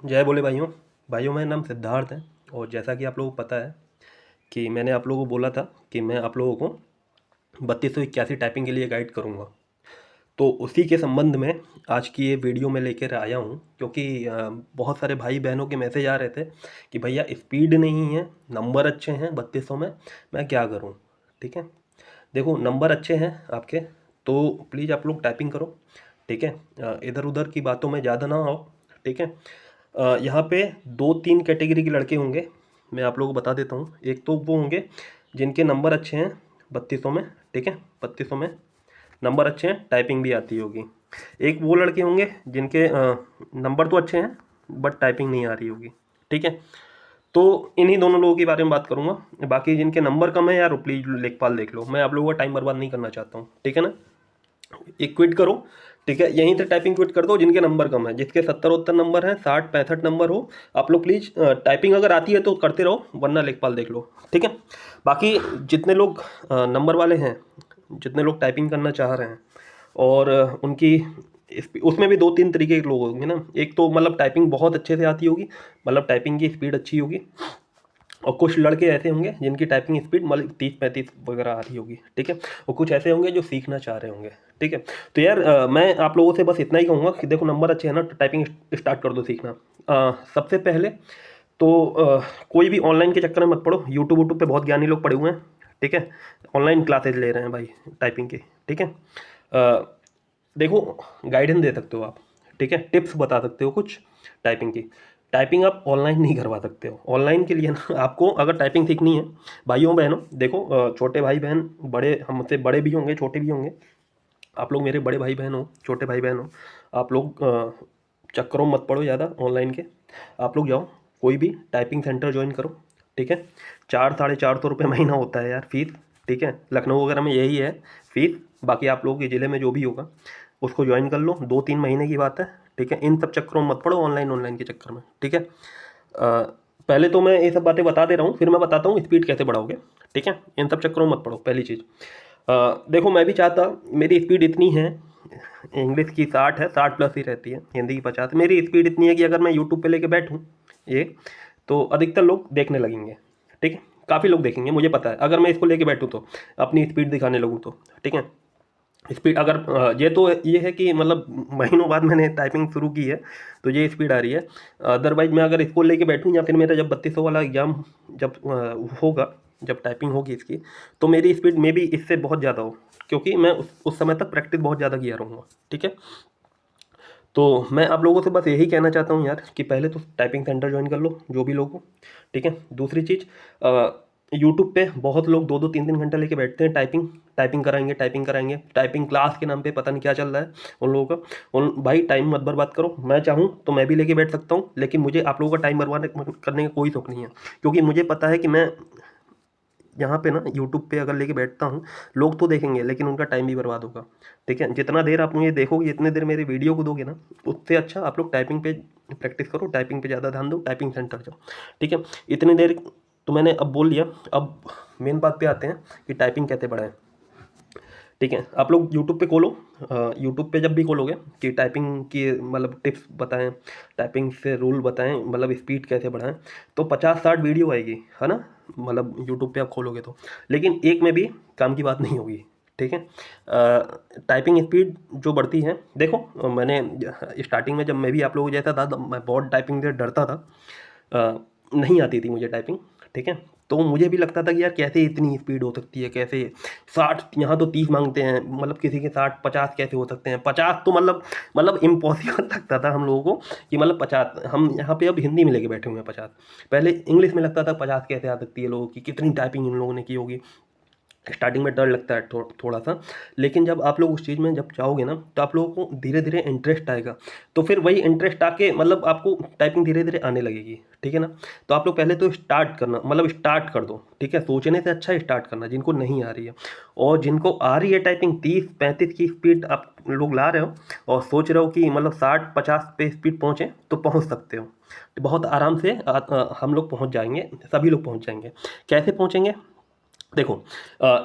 जय बोले भाइयों। मेरा नाम सिद्धार्थ है और जैसा कि आप लोगों को पता है कि मैंने आप लोगों को बोला था कि मैं आप लोगों को 3281 टाइपिंग के लिए गाइड करूंगा। तो उसी के संबंध में आज की ये वीडियो में लेकर आया हूं, क्योंकि बहुत सारे भाई बहनों के मैसेज आ रहे थे कि भैया स्पीड नहीं है, नंबर अच्छे हैं 3200 में, मैं क्या करूं। ठीक है, देखो नंबर अच्छे हैं आपके तो प्लीज़ आप लोग टाइपिंग करो। ठीक है, इधर उधर की बातों में ज़्यादा ना आओ। ठीक है, यहाँ पे दो तीन कैटेगरी के लड़के होंगे, मैं आप लोगों को बता देता हूँ। एक तो वो होंगे जिनके नंबर अच्छे हैं 3200 में। ठीक है, 3200 में नंबर अच्छे हैं, टाइपिंग भी आती होगी। एक वो लड़के होंगे जिनके नंबर तो अच्छे हैं बट टाइपिंग नहीं आ रही होगी। ठीक है, तो इन्हीं दोनों लोगों के बारे में बात करूँगा। बाकी जिनके नंबर कम है यार, प्लीज़ लेखपाल देख लो, मैं आप लोगों का टाइम बर्बाद नहीं करना चाहता हूँ। ठीक है ना, एक क्विट करो। ठीक है, यहीं से टाइपिंग क्विट कर दो जिनके नंबर कम है। जिसके 70-70 नंबर हैं, 60-65 नंबर हो, आप लोग प्लीज़ टाइपिंग अगर आती है तो करते रहो, वरना लेखपाल देख लो। ठीक है, बाकी जितने लोग नंबर वाले हैं, जितने लोग टाइपिंग करना चाह रहे हैं और उनकी उसमें भी दो तीन तरीके के लोग होंगे ना। एक तो मतलब टाइपिंग बहुत अच्छे से आती होगी, मतलब टाइपिंग की स्पीड अच्छी होगी। और कुछ लड़के ऐसे होंगे जिनकी टाइपिंग स्पीड मतलब 30-35 वगैरह आ रही होगी। ठीक है, और कुछ ऐसे होंगे जो सीखना चाह रहे होंगे। ठीक है, तो यार मैं आप लोगों से बस इतना ही कहूँगा कि देखो नंबर अच्छे हैं ना तो टाइपिंग स्टार्ट कर दो सीखना। सबसे पहले तो कोई भी ऑनलाइन के चक्कर में मत पड़ो। यूट्यूब वूट्यूब पे बहुत ज्ञानी लोग पड़े हुए हैं। ठीक है, ऑनलाइन क्लासेज ले रहे हैं भाई टाइपिंग की। ठीक है, देखो गाइडेंस दे सकते हो आप। ठीक है, टिप्स बता सकते हो कुछ टाइपिंग की। टाइपिंग आप ऑनलाइन नहीं करवा सकते हो। ऑनलाइन के लिए ना आपको अगर टाइपिंग सीखनी है, भाइयों बहनों देखो, छोटे भाई बहन बड़े हमसे बड़े भी होंगे छोटे भी होंगे, आप लोग मेरे बड़े भाई बहन हो छोटे भाई बहन हो, आप लोग चक्करों में मत पड़ो ज़्यादा ऑनलाइन के। आप लोग जाओ कोई भी टाइपिंग सेंटर ज्वाइन करो। ठीक है, 400-450 रुपये महीना होता है यार फीस। ठीक है, लखनऊ वगैरह में यही है फीस। बाकी आप लोगों के ज़िले में जो भी होगा उसको ज्वाइन कर लो, 2-3 महीने की बात है। ठीक है, इन सब चक्करों में मत पड़ो, ऑनलाइन के चक्कर में। ठीक है, पहले तो मैं ये सब बातें बता दे रहा हूँ, फिर मैं बताता हूँ स्पीड कैसे बढ़ाओगे। ठीक है, इन सब चक्करों में मत पड़ो। पहली चीज़, देखो मैं भी चाहता, मेरी स्पीड इतनी है, इंग्लिश की 60 है, 60 प्लस ही रहती है, हिंदी की 50। मेरी स्पीड इतनी है कि अगर मैं यूट्यूब पे लेके बैठूँ ये, तो अधिकतर लोग देखने लगेंगे। ठीक है, काफ़ी लोग देखेंगे, मुझे पता है। अगर मैं इसको लेके बैठूँ तो अपनी स्पीड दिखाने लगूँ तो। ठीक है, स्पीड अगर ये तो ये है कि मतलब महीनों बाद मैंने टाइपिंग शुरू की है तो ये स्पीड आ रही है। अदरवाइज मैं अगर इसको लेके बैठूँ या फिर मेरा जब 3200 वाला एग्ज़ाम जब होगा, जब टाइपिंग होगी इसकी, तो मेरी स्पीड में भी इससे बहुत ज़्यादा हो, क्योंकि मैं उस समय तक प्रैक्टिस बहुत ज़्यादा किया रहूँगा। ठीक है, तो मैं आप लोगों से बस यही कहना चाहता हूँ यार कि पहले तो टाइपिंग सेंटर ज्वाइन कर लो जो भी लोग हो। ठीक है, दूसरी चीज़, यूट्यूब पे बहुत लोग 2-2 3-3 घंटा लेके बैठते हैं, टाइपिंग कराएंगे, टाइपिंग क्लास के नाम पे पता नहीं क्या चल रहा है उन लोगों का। उन भाई टाइम मत बर्बाद करो। मैं चाहूँ तो मैं भी लेके बैठ सकता हूँ, लेकिन मुझे आप लोगों का टाइम बर्बाद करने का कोई शौक नहीं है, क्योंकि मुझे पता है कि मैं यहाँ पे ना यूट्यूब पे अगर लेके बैठता हूँ, लोग तो देखेंगे लेकिन उनका टाइम भी बर्बाद होगा। ठीक है, जितना देर आप मुझे देखोगे, जितने देर मेरी वीडियो को दोगे ना, उससे अच्छा आप लोग टाइपिंग पे प्रैक्टिस करो, टाइपिंग पे ज़्यादा ध्यान दो, टाइपिंग सेंटर जाओ। ठीक है, इतनी देर तो मैंने अब बोल लिया। अब मेन बात पे आते हैं कि टाइपिंग कैसे बढ़ाएं। ठीक है, आप लोग यूट्यूब पे खोलो। यूट्यूब पे जब भी खोलोगे कि टाइपिंग की मतलब टिप्स बताएं, टाइपिंग से रूल बताएं, मतलब स्पीड कैसे बढ़ाएं, तो 50-60 वीडियो आएगी, है ना। मतलब यूट्यूब पे आप खोलोगे तो, लेकिन एक में भी काम की बात नहीं होगी। ठीक है, टाइपिंग स्पीड जो बढ़ती है, देखो मैंने स्टार्टिंग में जब मैं भी आप लोगों जैसा था, मैं बहुत टाइपिंग से डरता था। नहीं आती थी मुझे टाइपिंग। ठीक है, तो मुझे भी लगता था कि यार कैसे इतनी स्पीड हो सकती है, कैसे 60, यहाँ तो 30 मांगते हैं, मतलब किसी के 60-50 कैसे हो सकते हैं, 50 तो मतलब इम्पॉसिबल लगता था हम लोगों को कि मतलब 50। हम यहाँ पे अब हिंदी में लेके बैठे हुए हैं 50। पहले इंग्लिश में लगता था 50 कैसे आ सकती है लोगों की, कितनी टाइपिंग इन लोगों ने की होगी। स्टार्टिंग में डर लगता है थोड़ा सा, लेकिन जब आप लोग उस चीज़ में जब जाओगे ना तो आप लोगों को धीरे धीरे इंटरेस्ट आएगा। तो फिर वही इंटरेस्ट आके मतलब आपको टाइपिंग धीरे धीरे आने लगेगी। ठीक है ना, तो आप लोग पहले तो स्टार्ट करना, मतलब स्टार्ट कर दो। ठीक है, सोचने से अच्छा स्टार्ट करना, जिनको नहीं आ रही है। और जिनको आ रही है टाइपिंग 30-35 की स्पीड आप लोग ला रहे हो और सोच रहे हो कि मतलब 60-50 पे स्पीड पहुँचे, तो पहुँच सकते हो। तो बहुत आराम से हम लोग पहुँच जाएंगे, सभी लोग पहुँच जाएंगे। कैसे पहुँचेंगे, देखो,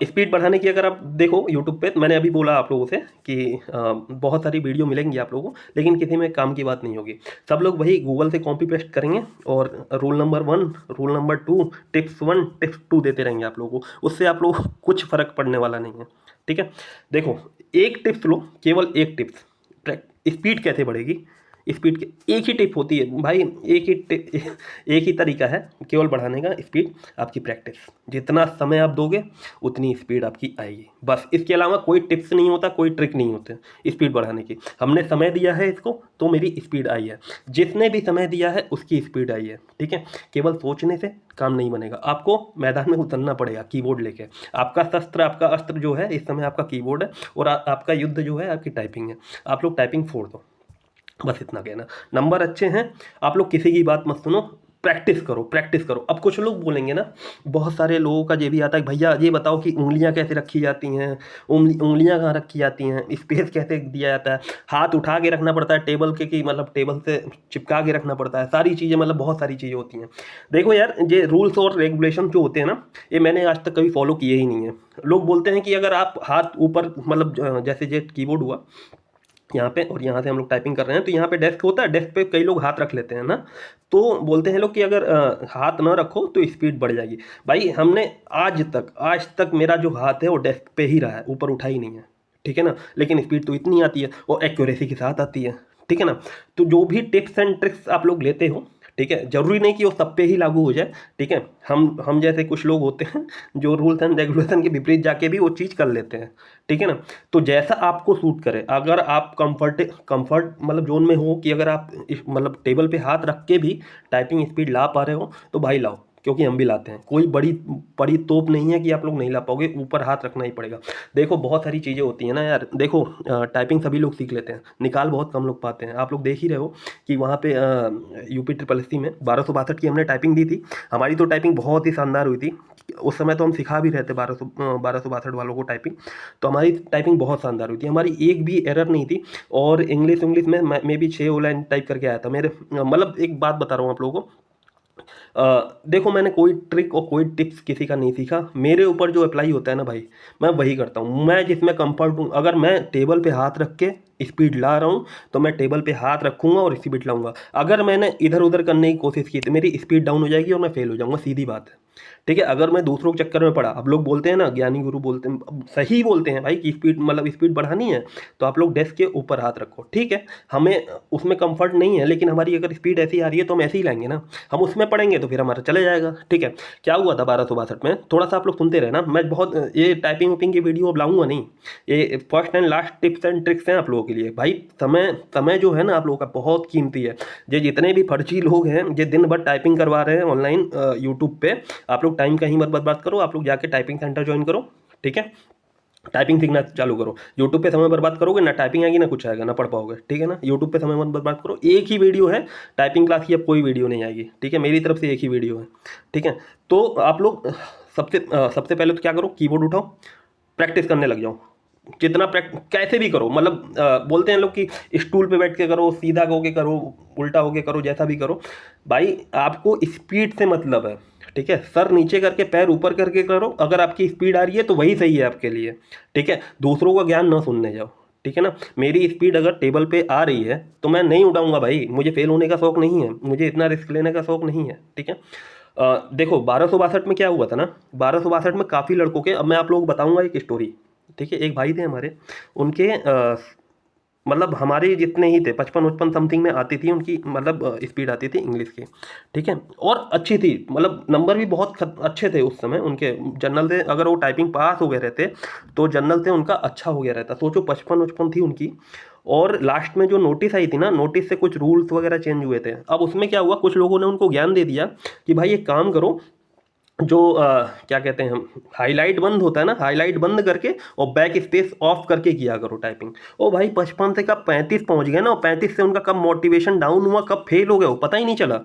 स्पीड बढ़ाने की अगर आप देखो यूट्यूब पे, मैंने अभी बोला आप लोगों से कि बहुत सारी वीडियो मिलेंगी आप लोगों को, लेकिन किसी में काम की बात नहीं होगी। सब लोग वही गूगल से कॉपी पेस्ट करेंगे और rule number 1, rule number 2, tips 1, tips 2 देते रहेंगे आप लोगों को। उससे आप लोगों को कुछ फ़र्क पड़ने वाला नहीं है, ठीक है। देखो, एक टिप्स लो, केवल एक टिप्स, स्पीड कैसे बढ़ेगी। स्पीड की एक ही टिप होती है भाई, एक ही तरीका है केवल बढ़ाने का, स्पीड, आपकी प्रैक्टिस। जितना समय आप दोगे उतनी स्पीड आपकी आएगी, बस। इसके अलावा कोई टिप्स नहीं होता, कोई ट्रिक नहीं होते स्पीड बढ़ाने की। हमने समय दिया है इसको तो मेरी स्पीड आई है, जिसने भी समय दिया है उसकी स्पीड आई है, ठीक है। केवल सोचने से काम नहीं बनेगा, आपको मैदान में उतरना पड़ेगा कीबोर्ड लेके। आपका शस्त्र, आपका अस्त्र जो है इस समय आपका कीबोर्ड है, और आपका युद्ध जो है आपकी टाइपिंग है। आप लोग टाइपिंग फोड़ दो, बस इतना कहना। नंबर अच्छे हैं, आप लोग किसी की बात मत सुनो, प्रैक्टिस करो, प्रैक्टिस करो। अब कुछ लोग बोलेंगे ना, बहुत सारे लोगों का ये भी आता है कि भैया ये बताओ कि उंगलियां कैसे रखी जाती हैं, उंगलियां कहाँ रखी जाती हैं, स्पेस कैसे दिया जाता है, हाथ उठा के रखना पड़ता है टेबल के, कि मतलब टेबल से चिपका के रखना पड़ता है, सारी चीज़ें, मतलब बहुत सारी चीज़ें होती हैं। देखो यार, ये रूल्स और रेगुलेशन जो होते हैं ना, ये मैंने आज तक कभी फॉलो किए ही नहीं है। लोग बोलते हैं कि अगर आप हाथ ऊपर, मतलब जैसे ये कीबोर्ड हुआ यहाँ पे, और यहाँ से हम लोग टाइपिंग कर रहे हैं, तो यहाँ पे डेस्क होता है, डेस्क पे कई लोग हाथ रख लेते हैं ना, तो बोलते हैं लोग कि अगर हाथ ना रखो तो स्पीड बढ़ जाएगी। भाई हमने आज तक मेरा जो हाथ है वो डेस्क पे ही रहा है, ऊपर उठा ही नहीं है, ठीक है ना। लेकिन स्पीड तो इतनी आती है और एक्यूरेसी के साथ आती है, ठीक है ना। तो जो भी टिप्स एंड ट्रिक्स आप लोग लेते हो, ठीक है, जरूरी नहीं कि वो सब पे ही लागू हो जाए, ठीक है। हम जैसे कुछ लोग होते हैं जो रूल्स एंड रेगुलेशन के विपरीत जाके भी वो चीज़ कर लेते हैं, ठीक है ना। तो जैसा आपको सूट करे, अगर आप कंफर्ट मतलब जोन में हो, कि अगर आप मतलब टेबल पे हाथ रख के भी टाइपिंग स्पीड ला पा रहे हो, तो भाई लाओ, क्योंकि हम भी लाते हैं। कोई बड़ी तोप नहीं है कि आप लोग नहीं ला पाओगे, ऊपर हाथ रखना ही पड़ेगा। देखो, बहुत सारी चीज़ें होती हैं ना यार। देखो, टाइपिंग सभी लोग सीख लेते हैं, निकाल बहुत कम लोग पाते हैं। आप लोग देख ही रहे हो कि वहाँ पे यूपी ट्रिपल एस सी में 1262 की हमने टाइपिंग दी थी। हमारी तो टाइपिंग बहुत ही शानदार हुई थी। उस समय तो हम सिखा भी रहे थे 1262 वालों को टाइपिंग। तो हमारी टाइपिंग बहुत शानदार हुई थी, हमारी एक भी एरर नहीं थी। और इंग्लिश में मैं भी 6 लाइन टाइप करके आया था मेरे। मतलब एक बात बता रहा हूँ आप लोगों को, देखो, मैंने कोई ट्रिक और कोई टिप्स किसी का नहीं सीखा। मेरे ऊपर जो अप्लाई होता है ना भाई, मैं वही करता हूँ। मैं जिसमें कंफर्ट हूँ, अगर मैं टेबल पे हाथ रख के स्पीड ला रहा हूँ तो मैं टेबल पे हाथ रखूंगा और स्पीड लाऊंगा। अगर मैंने इधर उधर करने की कोशिश की तो मेरी स्पीड डाउन हो जाएगी और मैं फेल हो जाऊंगा, सीधी बात है, ठीक है। अगर मैं दूसरों के चक्कर में पड़ा, अब लोग बोलते हैं ना, ज्ञानी गुरु बोलते हैं, सही बोलते हैं भाई, कि स्पीड, मतलब स्पीड बढ़ानी है तो आप लोग डेस्क के ऊपर हाथ रखो, ठीक है। हमें उसमें कंफर्ट नहीं है, लेकिन हमारी अगर स्पीड ऐसी आ रही है तो हम ऐसे ही लाएंगे ना। हम उसमें पढ़ेंगे तो फिर हमारा चले जाएगा, ठीक है। क्या हुआ था 1262 में, थोड़ा सा आप लोग सुनते रहे ना। मैं बहुत ये टाइपिंग वाइपिंग की वीडियो अब लाऊंगा नहीं, ये first and last tips and tricks हैं आप लोगों के लिए। भाई समय समय जो है ना आप लोगों का बहुत कीमती है। ये जितने भी फर्जी लोग हैं, ये दिन भर टाइपिंग करवा रहे हैं ऑनलाइन यूट्यूब पे, आप लोग टाइम कहीं मत बर्बाद करो। आप लोग जाके टाइपिंग सेंटर ज्वाइन करो, ठीक है। टाइपिंग सीखना चालू करो। यूट्यूब पे समय बर्बाद करोगे ना, टाइपिंग आएगी ना कुछ आएगा, ना पढ़ पाओगे, ठीक है ना। यूट्यूब पे समय मत बर्बाद करो। एक ही वीडियो है टाइपिंग क्लास की, अब कोई वीडियो नहीं आएगी, ठीक है। मेरी तरफ से एक ही वीडियो है, ठीक है। तो आप लोग सबसे पहले तो क्या करो, कीबोर्ड उठाओ, प्रैक्टिस करने लग जाओ। जितना कैसे भी करो, मतलब बोलते हैं लोग कि स्टूल पे बैठ के करो, सीधा होके करो, उल्टा होके करो, जैसा भी करो। भाई आपको स्पीड से मतलब है, ठीक है। सर नीचे करके पैर ऊपर करके करो, अगर आपकी स्पीड आ रही है तो वही सही है आपके लिए, ठीक है। दूसरों का ज्ञान ना सुनने जाओ, ठीक है ना। मेरी स्पीड अगर टेबल पे आ रही है तो मैं नहीं उठाऊंगा भाई, मुझे फेल होने का शौक नहीं है, मुझे इतना रिस्क लेने का शौक नहीं है, ठीक है। देखो, 1262 में क्या हुआ था ना, 1262 में काफ़ी लड़कों के, अब मैं आप लोगों को बताऊंगा एक स्टोरी, ठीक है। एक भाई थे हमारे, उनके मतलब हमारे जितने ही थे, 55-55 समथिंग में आती थी उनकी, मतलब स्पीड आती थी इंग्लिश की, ठीक है। और अच्छी थी, मतलब नंबर भी बहुत अच्छे थे उस समय उनके। जनरल से अगर वो टाइपिंग पास हो गए रहते तो जनरल से उनका अच्छा हो गया रहता। सोचो, 55-55 थी उनकी। और लास्ट में जो नोटिस आई थी ना, नोटिस से कुछ रूल्स वगैरह चेंज हुए थे। अब उसमें क्या हुआ, कुछ लोगों ने उनको ज्ञान दे दिया कि भाई एक काम करो, जो क्या कहते हैं, हाईलाइट बंद होता है ना, हाईलाइट बंद करके और बैक स्पेस ऑफ करके किया करो टाइपिंग। ओ भाई, 55 से कब 35 पहुंच गए ना, और 35 से उनका कब मोटिवेशन डाउन हुआ, कब फेल हो गए वो पता ही नहीं चला।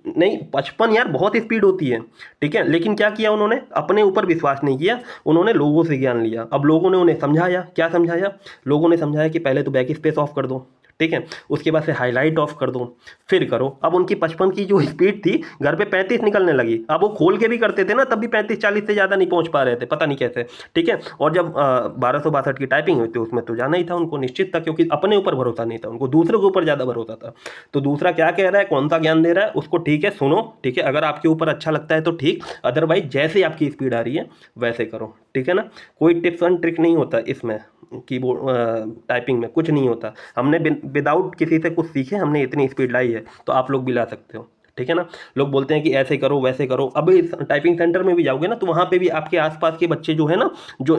नहीं, 55 यार बहुत स्पीड होती है, ठीक है। लेकिन क्या किया उन्होंने, अपने ऊपर विश्वास नहीं किया, उन्होंने लोगों से ज्ञान लिया। अब लोगों ने उन्हें समझाया, क्या समझाया, लोगों ने समझाया कि पहले तो बैक स्पेस ऑफ कर दो, ठीक है। उसके बाद से हाईलाइट ऑफ कर दो, फिर करो। अब उनकी 55 की जो स्पीड थी घर पे 35 निकलने लगी। अब वो खोल के भी करते थे ना, तब भी 35-40 से ज़्यादा नहीं पहुंच पा रहे थे, पता नहीं कैसे, ठीक है। और जब 1262 की टाइपिंग हुई थी उसमें तो जाना ही था उनको, निश्चित था, क्योंकि अपने ऊपर भरोसा नहीं था उनको, दूसरे के ऊपर ज़्यादा भरोसा था। तो दूसरा क्या कह रहा है, कौन सा ज्ञान दे रहा है, उसको ठीक है सुनो, ठीक है। अगर आपके ऊपर अच्छा लगता है तो ठीक, अदरवाइज जैसे आपकी स्पीड आ रही है वैसे करो, ठीक है ना। कोई टिप्स एंड ट्रिक नहीं होता इसमें, कीबोर्ड टाइपिंग में कुछ नहीं होता। हमने विदाउट किसी से कुछ सीखे हमने इतनी स्पीड लाई है, तो आप लोग भी ला सकते हो, ठीक है ना। लोग बोलते हैं कि ऐसे करो वैसे करो। अब इस टाइपिंग सेंटर में भी जाओगे ना, तो वहाँ पे भी आपके आसपास के बच्चे जो है ना, जो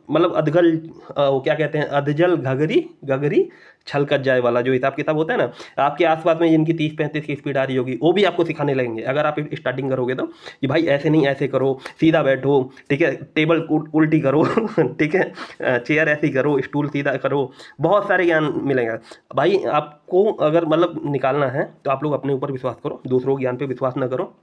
मतलब अधगल वो क्या कहते हैं, अधजल घगरी गगरी छलकत जाए वाला जो हिसाब किताब होता है ना, आपके आसपास में जिनकी 30-35 की स्पीड आ रही होगी, वो भी आपको सिखाने लगेंगे अगर आप स्टार्टिंग करोगे तो, कि भाई ऐसे नहीं ऐसे करो, सीधा बैठो, ठीक है, टेबल उल्टी करो ठीक है, चेयर ऐसी करो, स्टूल सीधा करो, बहुत सारे ज्ञान मिलेगा भाई आपको। अगर मतलब निकालना है तो आप लोग अपने ऊपर विश्वास करो, दूसरों के ज्ञान पे विश्वास ना करो,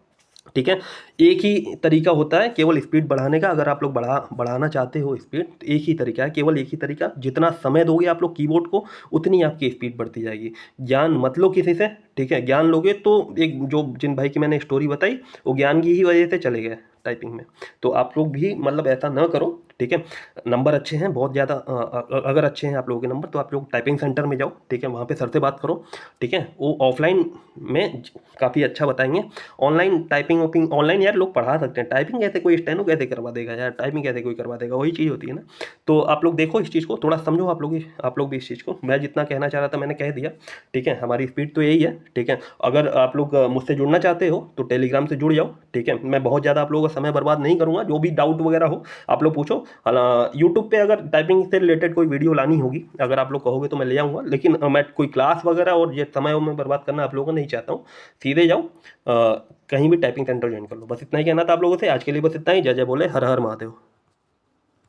ठीक है। एक ही तरीका होता है केवल स्पीड बढ़ाने का। अगर आप लोग बढ़ाना चाहते हो स्पीड, तो एक ही तरीका है, केवल एक ही तरीका। जितना समय दोगे आप लोग कीबोर्ड को, उतनी आपकी स्पीड बढ़ती जाएगी। ज्ञान मत लो किसी से, ठीक है। ज्ञान लोगे तो एक जो जिन भाई की मैंने स्टोरी बताई, वो ज्ञान की ही वजह से चले गए टाइपिंग में। तो आप लोग भी मतलब ऐसा ना करो, ठीक है। नंबर अच्छे हैं बहुत ज़्यादा, अगर अच्छे हैं आप लोगों के नंबर, तो आप लोग टाइपिंग सेंटर में जाओ, ठीक है, वहाँ पे सर से बात करो, ठीक है। वो ऑफलाइन में काफ़ी अच्छा बताएंगे। ऑनलाइन टाइपिंग वाइपिंग ऑनलाइन यार लोग पढ़ा सकते हैं, टाइपिंग कैसे कोई स्टेनो कैसे करवा देगा यार, टाइपिंग कैसे कोई करवा देगा, वही चीज़ होती है ना। तो आप लोग देखो इस चीज़ को, थोड़ा समझो आप लोग भी इस चीज़ को। मैं जितना कहना चाह रहा था मैंने कह दिया, ठीक है। हमारी स्पीड तो यही है, ठीक है। अगर आप लोग मुझसे जुड़ना चाहते हो तो टेलीग्राम से जुड़ जाओ, ठीक है। मैं बहुत ज़्यादा आप लोगों का समय बर्बाद नहीं करूँगा, जो भी डाउट वगैरह हो आप लोग पूछो। यूट्यूब पे अगर टाइपिंग से रिलेटेड कोई वीडियो लानी होगी, अगर आप लोग कहोगे तो मैं ले आऊँगा, लेकिन मैं कोई क्लास वगैरह और ये समय में बर्बाद करना आप लोगों को नहीं चाहता हूँ। सीधे जाओ, कहीं भी टाइपिंग सेंटर ज्वाइन कर लो। बस इतना ही कहना था आप लोगों से आज के लिए, बस इतना ही। जय जय बोले, हर हर महादेव।